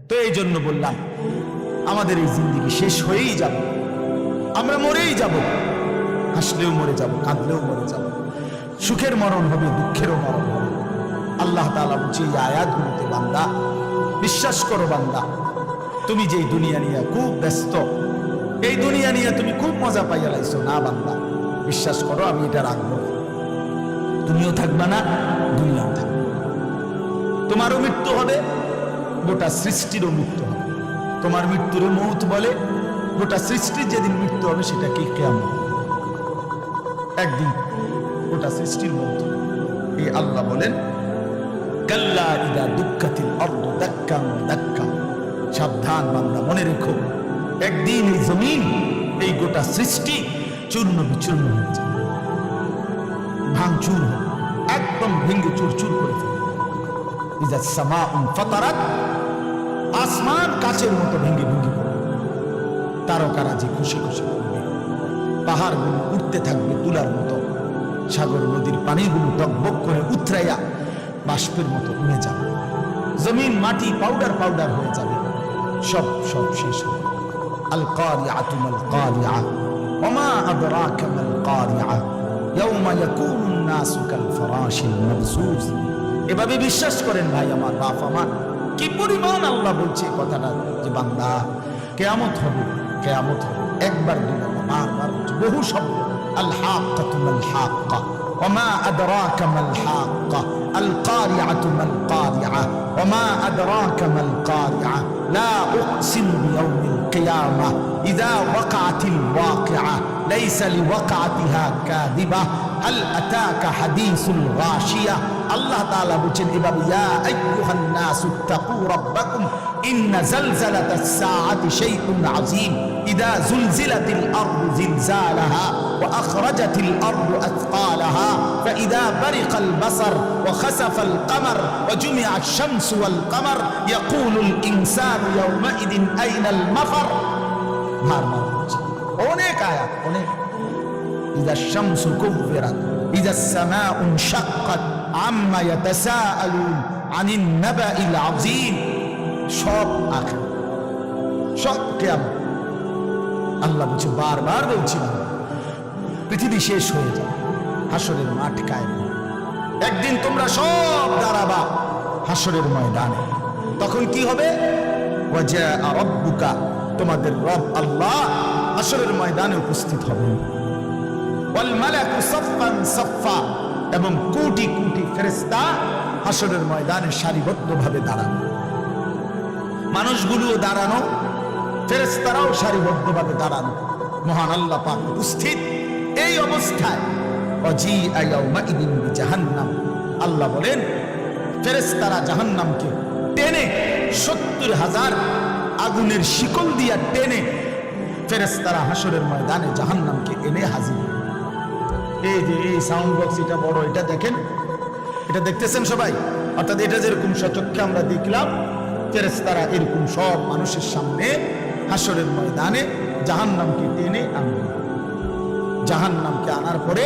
তো এই জন্য বললাম আমাদের এই জিন্দেগি শেষ হয়েই যাবে, আমরা মরেই যাব, হাসলেও মরে যাব, কাঁদলেও মরে যাব, সুখের মরণ হবে, দুঃখেরও মরণ হবে। আল্লাহ তাআলা বলছে এই আয়াতগুলোতে, বান্দা বিশ্বাস করো, বান্দা তুমি যে দুনিয়া নিয়ে খুব ব্যস্ত, এই দুনিয়া নিয়ে তুমি খুব মজা পাইয়া লাইছো না, বান্দা বিশ্বাস করো আমি এটা রাখবো না। তুমিও থাকবা না, দুনিয়াও থাকবে। তোমারও মৃত্যু হবে, গোটা সৃষ্টিরও মৃত্যু হবে। তোমার মৃত্যুর মৌত বলে, গোটা সৃষ্টির যেদিন মৃত্যু হবে সেটাকে কিয়ামত। একদিন গোটা সৃষ্টির মৌত। এই আল্লাহ বলেন কাল্লা ইদা দুক্কাতিল আরদু দাক্কান দাক্কা, সাবধান বান্দা, মনে রেখো একদিন এই জমিন, এই গোটা সৃষ্টি চূর্ণ বিচূর্ণ হয়ে যাবে, ভাঙচুর হবে, একদম ভেঙে চুরচুর করে ফেলবে। ইজা সামাউন ফাতারাত, আসমান কাচের মতো ভেঙে ভেঙে পড়বে, তারকারা যে খুশি খুশি করবে, পাহাড়গুলো উঠতে থাকবে তুলার মতো, সাগর নদীর পানিগুলো টকবক করে উথরাইয়া বাষ্পের মতো উড়ে যাবে, জমিন মাটি পাউডার পাউডার হয়ে যাবে, সব সব শেষ হবে। আল কারিআতু মাল কারিআ ওয়া মা আদরাকা মাল কারিআ ইয়াওমা ইয়াকুনুন নাসু কাল ফারাশিল মাবসুস। এভাবে বিশ্বাস করেন ভাই আমার, বাপ আমার, কি পরিমাণ আল্লাহ বলছে কথাটা, যে বান্দা কিয়ামত হবে, কিয়ামত হবে, একবার দুবার বারবার বহু শব্দ। আল হাক্কাতু মাল হাক্কা ওয়া মা আদরাকা মাল হাক্কা আল কারিআতু মাল কারিআ ওয়া মা আদরাকা মাল কারিআ লা উকসিমু বিয়াউমিল কিয়ামাহ ইযা ওয়াকাআতিল ওয়াকিআ লাইসা লিওয়াকাআতিহা কাযিবা হাল আতাকা হাদিসুল গাশিয়া। আল্লাহ তাআলা বলেন এভাবে, ইয়া আইয়ুহান নাসু তাকু রাব্বাকুম ইন্না জালজালাতাস সাআতি শাইউন আযীম ইযা যুলজিলাতিল আরদু জিলজালাহা ওয়া আখরাজাতিল আরদু আথকালাহা ফাইযা বারিকাল বাসার ওয়া খাসাফাল কামার ওয়া জুমিআশ শামসু ওয়াল কামার ইয়াকুলুল ইনসানু ইয়াওমাইদিন আইনাল মাফার। অনেক আয়াত, অনেক। ইযা শামসু কুব্বিরাত ইযা সামাউ ইনশাক্কাত আম্মা ইয়াতাসাআলুন আনিন নাবাইল আযীম। সব আখির, সব কিয়ামত। আল্লাহ বলছে, বারবার বলছি না, পৃথিবী শেষ হয়ে যাবে, হাসরের মাঠ কায়েম, একদিন তোমরা সব দাঁড়াবা হাসরের ময়দানে। তখন কি হবে? ওয়াজা রাব্বুকা, তোমাদের রব আল্লাহ হাসরের ময়দানে উপস্থিত হবে। ওয়াল মালাকু সাফফান সাফফা, এবং কোটি কোটি ফেরেশতা হাসরের ময়দানে সারিবদ্ধভাবে দাঁড়ানো, মানুষগুলোও দাঁড়ানো, ফেরেশতারাও সারিবদ্ধভাবে দাঁড়ানো, মহান আল্লাহ পাক উপস্থিত। এই অবস্থায় ওয়াজিআ ইয়াওমাইদিন বিজাহান্নাম, আল্লাহ বলেন ফেরেশতারা জাহান্নামকে টেনে ৭০,০০০ আগুনের শিকল দিয়া টেনে ফেরেশতারা হাসরের ময়দানে জাহান্নামকে এনে হাজির। এই যে এই সাউন্ড বক্স, এটা বড়, এটা দেখেন, এটা দেখতেছেন সবাই, অর্থাৎ এটা যেরকম সচক্ষে আমরা দেখলাম, ফেরেশতারা এরকম সব মানুষের সামনে হাসরের ময়দানে জাহান্নামকে টেনে আনবে। জাহান্নামকে আনার পরে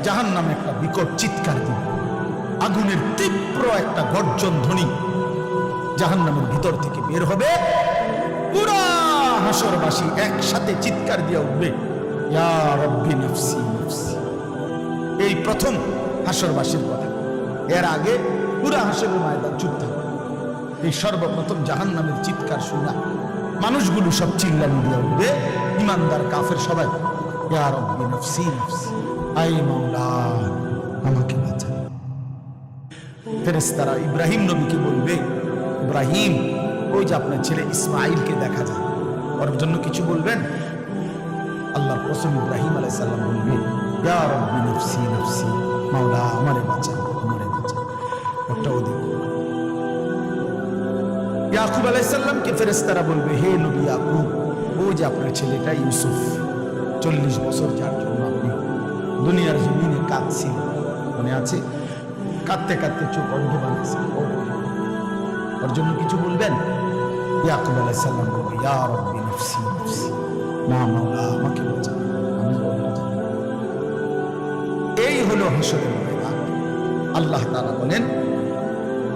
জাহান্নাম একটা বিকট চিৎকার দিবে, আগুনের তীব্র একটা গর্জন ধ্বনি জাহান্নামের ভিতর থেকে বের হবে। পুরা হাসরবাসী একসাথে চিৎকার দিয়ে উঠবে, ইয়া রাব্বি নাফসি নাফসি। এই প্রথম হাসরবাসীর কথা। এর আগে পুরা হাসরের ময়দান চুপ থাকবে। এই সর্বপ্রথম জাহান্নামের চিৎকার শুনা মানুষগুলো সব চিল্লানি দিয়ে উঠবে, ইমানদার কাফের সবাই, ইয়া রাব্বি নাফসি নাফসি, আই মাওলা আমাকে বাঁচা। ফেরেশতারা ইব্রাহিম নবীকে বলবে, ইব্রাহিম, ওই যে আপনার ছেলে ইসমাইলকে দেখা যায়, ওর জন্য কিছু বলবেন? আল্লাহর কসম, ইব্রাহিম আলাইহিস সালাম বলবে, ইয়া রাব্বি নাফসি নাফসি, মাওলা আমারে বাঁচা, আমারে বাঁচা। ওটা ওদিকে ইয়াকুব আলাইহিস সালামকে ফেরেশতারা বলবে, হে নবী ইয়াকুব, ওই যে আপনার ছেলেটা ইউসুফ, 40 বছর যার জন্য আপনি দুনিয়ার জমিনে কাঁদছেন, মনে আছে? কাঁদতে কাঁদতে চোখ অন্ধ বানিয়েছেন, ওর জন্য কিছু বলবেন? ইয়াকুব আলাইহিস সালাম বলবে, ইয়া রাব্বি নাফসি নাফসি, না মাওলা আমাকে বাঁচা, আমি বলবো। এই হলো হাসরের ময়দান। আল্লাহ তাআলা বলেন,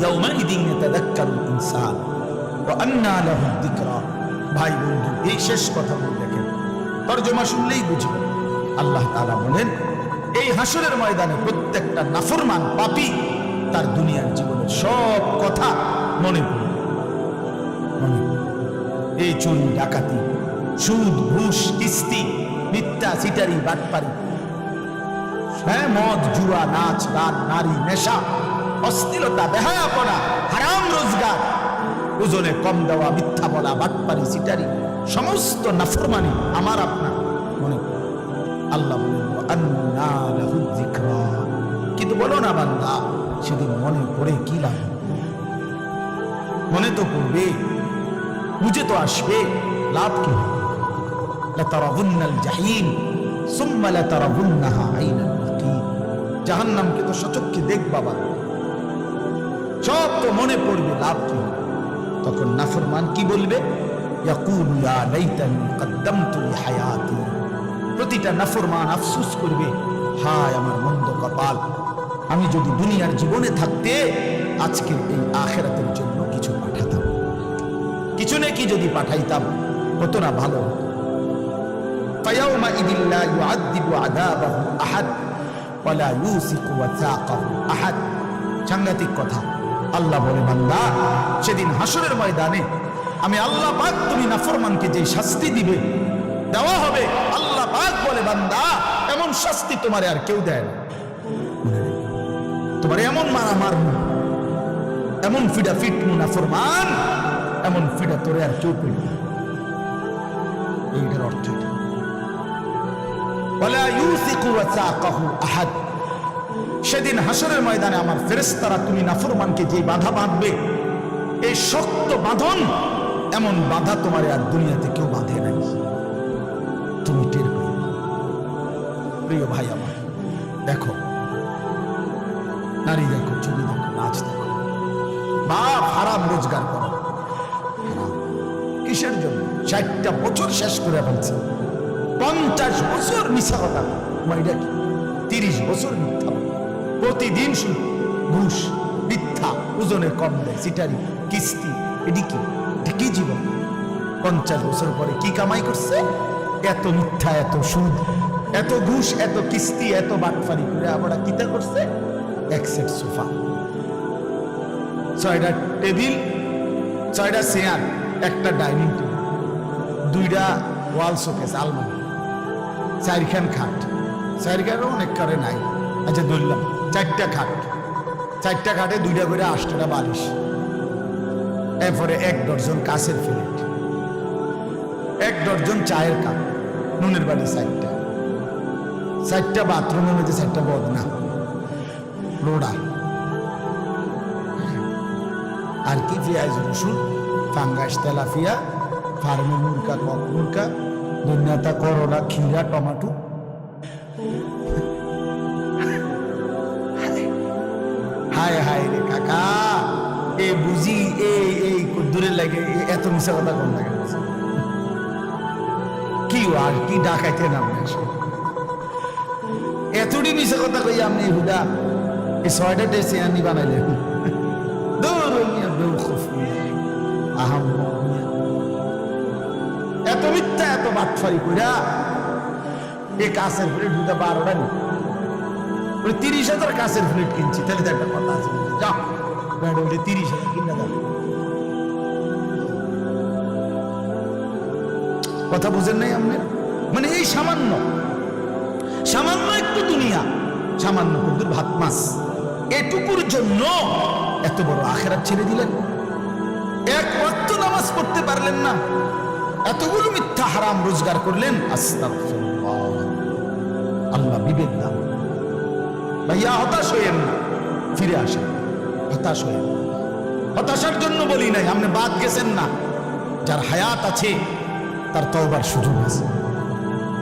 ইয়াউমাইদিন ইয়াতাযাক্কারুল ইনসান ওয়া আন্না লাহু যিকরা। ভাই বন্ধু, এই শেষ কথা বলে দেখেন, তরজমা শুনলেই বুঝবেন। আল্লাহ তাআলা বলেন, এই হাসরের ময়দানে প্রত্যেকটা নাফরমান পাপী তার দুনিয়ার জীবনের সব কথা মনে পড়ে। এই চুরি, ডাকাতি, সুদ, ঘুষ, কিস্তি, মিথ্যা, চিটারি, বাটপারি, হ্যাঁ, মদ, জুয়া, নাচ, গান, নারী, নেশা, অশ্লীলতা, বেহায়াপনা, হারাম রোজগার, ওজনে কম দেওয়া, মিথ্যা বলা, বাটপারি, চিটারি, সমস্ত নাফরমানি আমার আপনার মনে পড়ে। আল্লাহ বলেন, আন্না লাহু যিকরা। কিন্তু বলো না বান্দা, সেদিন মনে পড়ে কি লাভ? মনে তো পড়বে, বুঝে তো আসবে, লাভ কি? লাতারাবুন্নাল জাহিম সুম্মা লাতারাবুন্নাহা আইনাল ইয়াকিন। জাহান্নামকে তো সচক্ষে দেখবা বাবা, সব তো মনে পড়বে, লাভ কি? তখন নাফরমান কি বলবে? ইয়াকুলু ইয়া লাইতানি কদ্দামতু লিহায়াতি। প্রতিটা নাফরমান আফসোস করবে, হায় আমার মন্দ কপাল, আমি যদি দুনিয়ার জীবনে থাকতে আজকের এই আখিরাতের জন্য কিছু পাঠাতাম, কিছু নাকি যদি পাঠাইতাম, কত না ভালো হতো। ফায়াউমা ইদিল লা ইউআযযিবু আযাবাহু আহাদ ওয়া লা ইউসিকু ওয়াসাকাহু আহাদ। সাংঘাতিক কথা। আল্লাহ বলে, বান্দা, সেদিন হাসরের ময়দানে আমি আল্লাহ পাক তুমি নাফরমানকে যে শাস্তি দিবে, দেওয়া হবে। আল্লাহ পাক বলে, বান্দা, এমন শাস্তি তোমারে আর কেউ দেয় না। তোমার এমন মারা মারমু, এমন ফিডা ফিটমু নাফরমান, এমন ফিডা তোরে আর কেউ পেল। এইটার অর্থ এটা। ওয়ালা ইউসিকু ওয়াসাকাহু আহাদ। সেদিন হাসরের ময়দানে আমার ফেরেশতারা তুমি নাফরমানকে যে বাধা বাঁধবে, এই শক্ত বাঁধন, এমন বাধা তোমারে আর দুনিয়াতে কেউ বাঁধে নাই, তুমি টের পাবে। প্রিয় ভাই আমার, দেখো, নারী দেখো, ছবি দেখো, নাচ দেখো, বাপ হারাম রোজগার করো, কিসের জন্য? 60টা বছর শেষ করে ফেলছে, 50 বছর মিথ্যা কথা, এটা কি? 30 বছর মিথ্যা, প্রতিদিন শুধু ঘুষ, মিথ্যা, ওজনে কম দেয়, সিটারি, কিস্তি, এটি কি? এটা কি জীবন? 50 বছর পরে কি কামাই করছে? এত মিথ্যা, এত সুদ, এত ঘুষ, এত কিস্তি, এত বাটফারি করে আমরা কিতা করছে? এক সেট সোফা, 6টা টেবিল, 6টা চেয়ার, একটা ডাইনিং টেবিল, 2টা ওয়াল শোকেস, আলমারি, 4খান খাট, 4খানও অনেক কারে নাই, আচ্ছা ধরলাম 4টা খাট, 4টা খাটে 2টা করে 8টা বালিশ, এরপরে 1 ডজন কাঁচের প্লেট, 1 ডজন চায়ের কাপ, নুনের বাড়ি 4টা, 4টা বাথরুমের মধ্যে 4টা বদনা, লোড়া, আর কি পেঁয়াজ রসুন, ফাঙ্গাস, তেলাপিয়া, ফার্মি মুরগা, কক মুরগা, ধনিয়া, করলা, খিরা, টমাটো। হায় হায় রে কাকা, এ বুঝি এই দূরের লাগে এত মিশা কথা কোন লাগে? কি আর কি ডাকাইতে নাম এতটি মিশা কথা কই আপনি হুদা এই 6টা ডেসে আনি বানাইলেন? এত মিথ্যা, এত বাটফারি কইরা এই কাঁচের প্লেট হুদা 12টা নি 30,000 কাঁচের প্লেট কিনছি, তাহলে তো একটা কথা আছে, যা 30,000 কিনা দাও। কথা বুঝেন নাই আপনি? মানে এই সামান্য একটু দুনিয়া, সামান্য কুদ্দুর ভাত মাছ, এটুকুর জন্য এত বড় আখিরাত ছেড়ে দিলেন, এক ওয়াক্ত নামাজ পড়তে পারলেন না, এতগুলো মিথ্যা হারাম রোজগার করলেন। আস্তাগফিরুল্লাহ। আল্লাহ বিবেক দান। ভাইয়া হতাশ হইেন না, ফিরে আসেন, হতাশ হইেন। হতাশার জন্য বলি নাই, আপনি বাদ গেছেন না, যার হায়াত আছে তার তওবার সুযোগ আছে,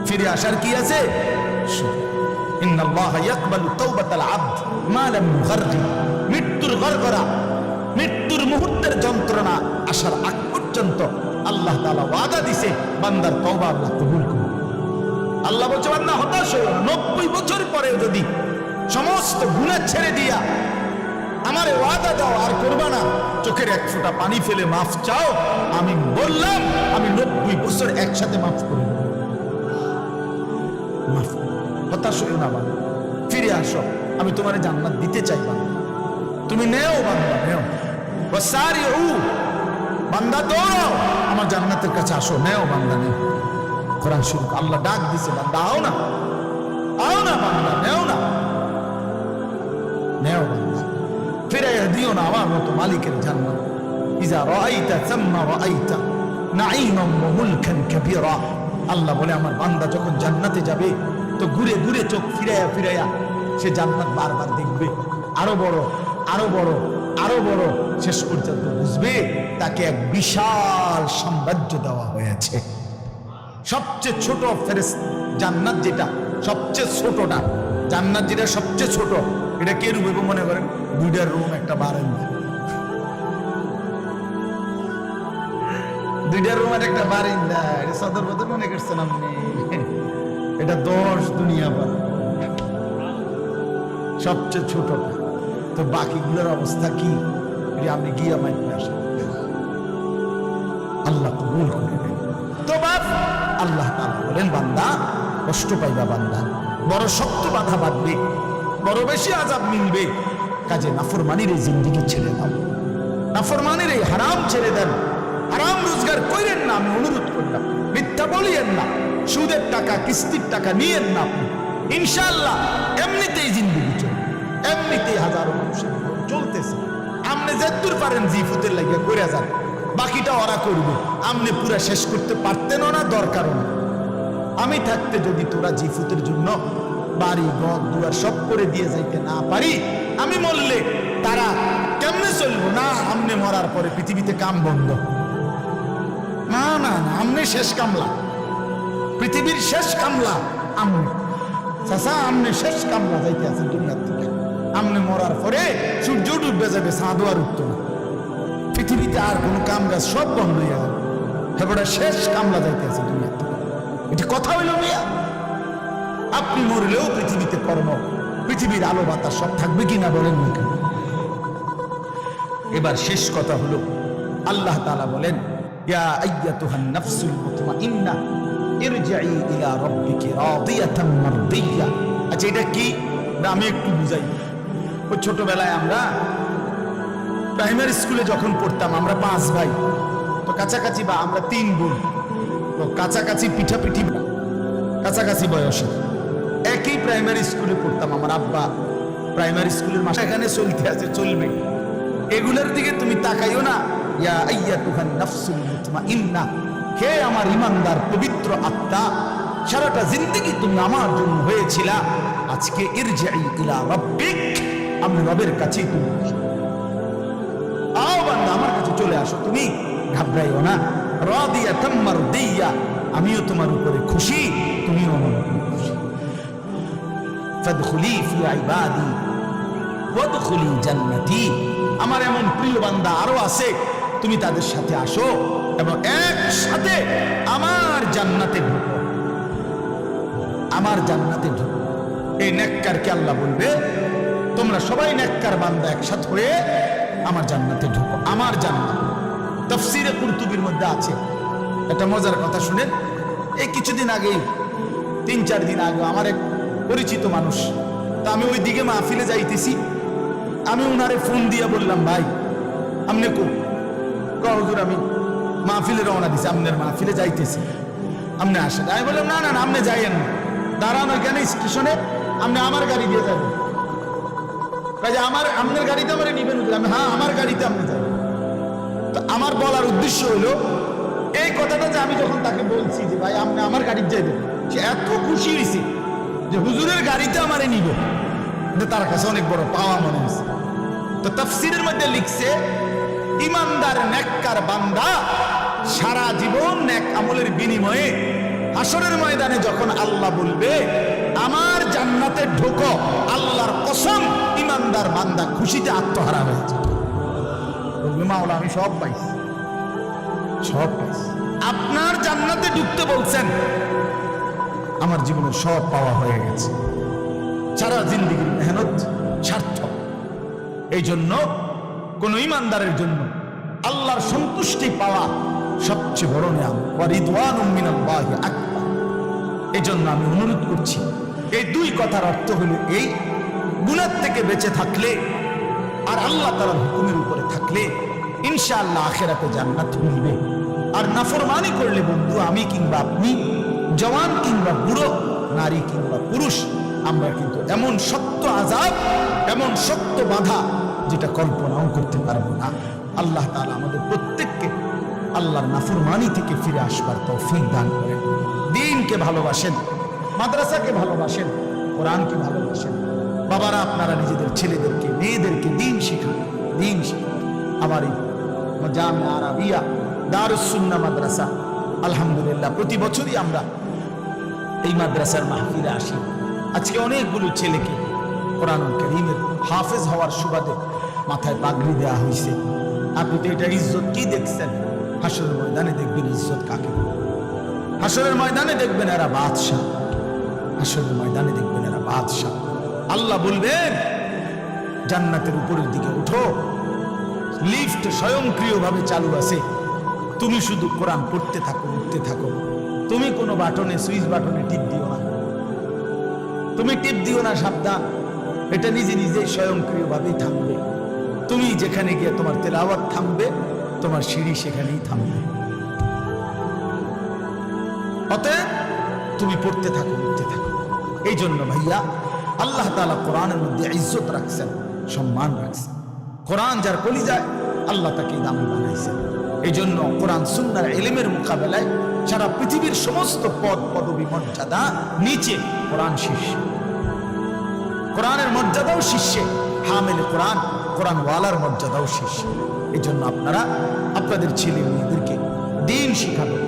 ফিরে আসার কি আছে? ইন্নাল্লাহা ইয়াকবালু তাওবাতাল আবদ মা লাম ইউগারগির। মৃত্যুর গড়গড়া, মৃত্যুর মুহূর্তের যন্ত্রণা আসার আগ পর্যন্ত আল্লাহ তাআলা ওয়াদা দিয়েছে, বান্দার তওবা আল্লাহ কবুল করবে। আল্লাহ বলছে, বান্দা হতাশ হইও না, 90 বছর পরেও যদি সমস্ত গুনাহ ছেড়ে দিয়া আমারে ওয়াদা দাও আর করবা না, চোখের এক ফোঁটা পানি ফেলে মাফ চাও। আমি বললাম আমি 90 বছর একসাথে মাফ করে দেব। মাফ, হতাশ হইও না বান্দা, ফিরে আসো, আমি তোমার জান্নাত দিতে চাই বান্দা, তুমি নেও বান্দা, নেও। ওয়াসারিউ, বান্দা দৌড়াও, আমার জান্নাতের কাছে আসো, নেও বান্দা, নেও। কোরআন শরীফ আল্লাহ ডাক দিছে, বান্দা আও না, আও না বান্দা, নেও না, নেও বান্দা, ফিরাইয়া দিও না আমার মতো মালিকের জান্নাত। ইজা রাআইতা সাম্মা রাআইতা নাঈমান ওয়া মুলকান কাবীরা। আল্লাহ বলে আমার বান্দা যখন জান্নাতে যাবে তো ঘুরে ঘুরে চোখ ফিরাইয়া ফিরাইয়া সে জান্নাত বারবার দেখবে, আরো বড়, আরো বড়, আরো বড়, শেষ পর্যন্ত বুঝবে তাকে এক বিশাল সাম্রাজ্য দেওয়া হয়েছে। সবচেয়ে ছোট জান্নাত যেটা সবচেয়ে ছোটটা, জান্নাত যেটা সবচেয়ে ছোট, এটা কে রূপে মনে করেন? 2টা রুম, একটা বারান্দা, 2টা রুম আর একটা বারান্দা। এটা সদর বদর মনে করছেন আপনি? এটা 10 দুনিয়া পার, সবচেয়ে ছোটটা। তো বাকিগুলোর অবস্থা কি? আপনি গিয়া মাইতে আসেন, আল্লাহ কবুল করে নেন। তো বাপ আল্লাহ তাআলা বলেন বান্দা কষ্ট পাইবা, বান্দা বড় শক্ত বাধা বাঁধবে, বড় বেশি আযাব মিলবে, কাজে নাফরমানির এই জিন্দেগি ছেড়ে দাও, নাফরমানির এই হারাম ছেড়ে দেন, হারাম রোজগার করেন না, আমি অনুরোধ করলাম। মিথ্যা বলিয়েন না, সুদের টাকা কিস্তির টাকা নিয়েন না আপনি, ইনশাআল্লাহ এমনিতেই জিন্দেগি চলবে, এমনিতেই হাজারো মানুষের চলতেছে। আপনি যেদূর পারেন জিফুতের লাগিয়া করে যান, বাকিটা ওরা করবে, আপনি পুরা শেষ করতে পারতেনও না, দরকারও না। আমি থাকতে যদি তোরা জিফুতের জন্য বাড়ি ঘর দুয়ার সব করে দিয়ে যাইতে না পারি, আমি মরলে তারা কেমনে চলবো? না, আমনে মরার পরে পৃথিবীতে কাম বন্ধ, না না না, আমনে শেষ কামলা, পৃথিবীর শেষ কামলা আমনে, চাচা আমনে শেষ কামলা যাইতে আছেন দুনিয়ার থেকে। আমনে মরার পরে সূর্য ডুববে যাবে, চাঁদও আর উঠতো না, পৃথিবীতে আর কোনো কাম কাজ সব বন্ধ হয়ে যাবে, তারপরে শেষ কামলা যাইতে আছে দুনিয়ার থেকে। এটি কথা হইল মিয়া? আপনি মরলেও পৃথিবীতে কর্ম, পৃথিবীর আলো বাতাস সব থাকবে কিনা বলেন না কেন? এবার শেষ কথা হলো আল্লাহ তাআলা বলেন ইয়া আইয়াতুহান নাফসুল মুতমাইন্নাহ ইরজিই ইলা রাব্বিকি রাদিয়াতাম মারদিয়া। আচ্ছা এটা কি? আমি একটু বুঝাই। ওই ছোটবেলায় আমরা প্রাইমারি স্কুলে যখন পড়তাম, আমরা 5 ভাই, তো কাছাকাছি, বা আমরা 3 বোন, তো কাছাকাছি পিঠাপিঠি, কাছাকাছি বয়সে একই প্রাইমারি স্কুলে পড়তাম। আমার আব্বা প্রাইমারি স্কুলের মাস্টার, এখানে চলতে আছে, চলবে, এগুলোর দিকে তুমি তাকাইও না। ইয়া আইয়াতুহান নাফসুল মুতমাইন্নাহ, হে আমার ইমানদার পবিত্র আত্মা, সারাটা জিন্দেগি তুমি আমার জন্য হয়েছিলা, আজকে ইরজিই ইলা রাব্বিক, আমি রবের কাছেই তুমি আও বান্দা, আমার কাছে চলে আসো, তুমি ঘাবড়াইও না। রাদিয়াতাম মারদিয়া, আমিও তোমার উপরে খুশি, তুমিও আমার উপরে খুশি। ফাদখুলি ফি ইবাদি ওয়াদখুলি জান্নাতি, আমার এমন প্রিয় বান্দা আরো আছে, তুমি তাদের সাথে আসো এবং একসাথে আমার জান্নাতে ঢুকো, আমার জান্নাতে ঢুকো। এই নেককারকে আল্লাহ বলবে তোমরা সবাই নেককার বান্দা একসাথে হয়ে আমার জান্নাতে ঢুকো, আমার জান্নাত। তাফসীরে কুরতুবীর মধ্যে আছে একটা মজার কথা, শুনেন। এই কিছুদিন আগেই, 3-4 দিন আগে, আমার এক পরিচিত মানুষ, তা আমি ওই দিকে মাহফিলে যাইতেছি, আমি উনারে ফোন দিয়ে বললাম ভাই আপনি হুজুর আমি মাহফিলে রওনা দিছি, আপনার মাহফিলে যাইতেছি, আপনি আসেন। আমি বললাম না না না, আপনি যাইয়েন না, দাঁড়ান ওইখানে স্টেশনে, আপনি আমার গাড়ি দিয়ে যাবেন। কাজে আপনার গাড়িতে আমার নিবেন? আমি হ্যাঁ আমার গাড়িতে আপনি যাবেন। তো আমার বলার উদ্দেশ্য হলো এই কথাটা, যে আমি যখন তাকে বলছি যে ভাই আপনি আমার গাড়িতে যাইবেন, সে এত খুশি হয়েছে যে হুজুরের গাড়িতে আমারে নিব, তার কাছে অনেক বড় পাওয়া মনে হয়েছে। তো তাফসীরের মধ্যে লিখছে ইমানদার নেককার বান্দা সারা জীবন নেক আমলের বিনিময়ে হাসরের ময়দানে যখন আল্লাহ বলবে আমার জান্নাতে ঢোকো, আল্লাহর কসম ইমানদার বান্দা খুশিতে আত্মহারা হয়েছে, বলবে মাওলা আমি সব পাইছি, সব পাইছি। আপনার জান্নাতে ঢুকতে বলছেন, আমার জীবনের সব পাওয়া হয়ে গেছে, সারা জিন্দেগির মেহনত সার্থক। এই জন্য কোন ইমানদারের জন্য আল্লাহর সন্তুষ্টি পাওয়া সবচেয়ে বড় নিয়ামত, ওয়া রিদওয়ানুম মিনাল্লাহি আকবার। এই জন্য আমি অনুরোধ করছি, এই দুই কথার অর্থ হলো এই, গুনাহ থেকে বেঁচে থাকলে আর আল্লাহ তাআলার হুকুমের উপরে থাকলে ইনশাআল্লাহ আখিরাতে জান্নাত মিলবে। আর নাফরমানি করলে বন্ধু, আমি কিংবা আপনি, জওয়ান কিংবা বুড়ো, নারী কিংবা পুরুষ, আমরা কিন্তু এমন শক্ত আযাব, এমন শক্ত বাধা যেটা কল্পনাও করতে পারবো না। আল্লাহ তাআলা আমাদের প্রত্যেককে আল্লাহর নাফরমানি থেকে ফিরে আসবার তৌফিক দান করেন। দ্বীনকে ভালোবাসেন, মাদ্রাসাকে ভালোবাসেন, কোরআনকে ভালোবাসেন। বাবারা, আপনারা নিজেদের ছেলেদেরকে মেয়েদেরকে দ্বীন শেখান, দ্বীন শেখান। আমার এই জামিয়া আরাবিয়া দারুস সুন্নাহ মাদ্রাসা, আলহামদুলিল্লাহ প্রতি বছরই আমরা এই মাদ্রাসার মাহফিলে আসি। আজকে অনেকগুলো ছেলেকে কোরআনুল কারীমের হাফেজ হওয়ার সুবাদে মাথায় পাগড়ি দেওয়া হয়েছে। আপনি তো এটা ইজ্জত কি দেখছেন? হাসরের ময়দানে দেখবেন ইজ্জত কাকে। হাসরের ময়দানে দেখবেন এরা বাদশাহ, হাসরের ময়দানে দেখবেন এরা বাদশাহ। আল্লাহ বলবেন জান্নাতের উপরের দিকে উঠো, লিফট স্বয়ংক্রিয়ভাবে চালু আছে, তুমি শুধু কোরআন পড়তে থাকো, উঠতে থাকো। তুমি কোনো বাটনে, সুইচ বাটনে টিপ দিও না, তুমি টিপ দিও না, সাবধান। এটা নিজে নিজে স্বয়ংক্রিয়ভাবেই থামবে। তুমি যেখানে গিয়ে তোমার তেলাওয়াত থামবে, তোমার সিঁড়ি সেখানেই থামবে। অতএব তুমি পড়তে থাকো, উঠতে থাকো। এই জন্য ভাইয়া, আল্লাহ তাআলা কোরআনের মধ্যে ইজ্জত রাখছেন, সম্মান রাখছেন। কোরআন যার কলিজায়, আল্লাহ তাকে দামি বানাইছেন। এই জন্য কোরআন সুন্নাহর ইলমের মোকাবেলায় সারা পৃথিবীর সমস্ত পদ পদবী মর্যাদা নিচে, কোরআন শীর্ষে। কোরআনের মর্যাদাও শীর্ষে, হামিলে কোরআন, কোরআনওয়ালার মর্যাদাও শীর্ষে। এই জন্য আপনারা আপনাদের ছেলে মেয়েদেরকে দ্বীন শিখাবেন।